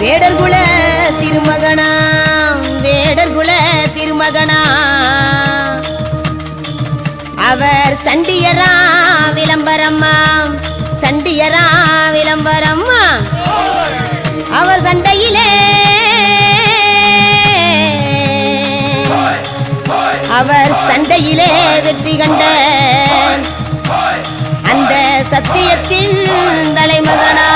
வேடர் குல திருமகனா வேடர் குல திருமகனா அவர் சண்டியரா விளம்பரம்மா சண்டியரா விளம்பரம்மா அவர் சண்டையிலே அவர் சண்டையிலே வெற்றி கண்ட அந்த சத்தியத்தின் தலைமகனா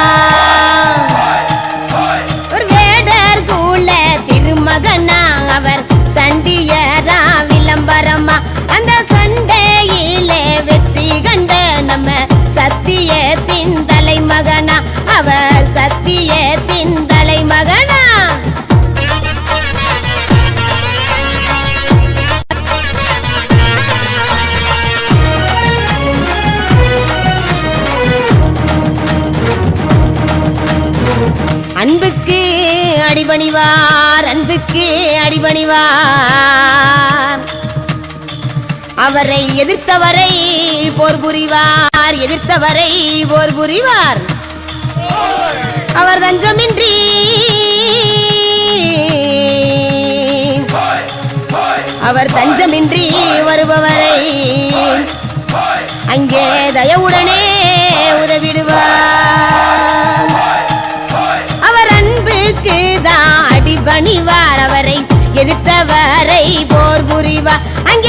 ஒரு வேடர் குல திருமகனா அவர் சண்டியரா விளம்பரமா அந்த சண்டையிலே வெற்றி கண்ட நம்ம சத்தியத்தின் தலைமகனா அவர் சத்தியத்தின் தலைமகனா அன்புக்கு அடிபணிவார் அன்புக்கு அடிபணிவார் அவரை எதிர்த்தவரை போர் புரிவார் எதிர்த்தவரை போர் புரிவார் அவர் தஞ்சமின்றி அவர் தஞ்சமின்றி வருபவரை அங்கே தயவுடனே உதவிடுவார் அவர் அன்புக்கு தான் அடிபணிவார் அவரை எதிர்த்தவரை போர் புரிவார் அங்கே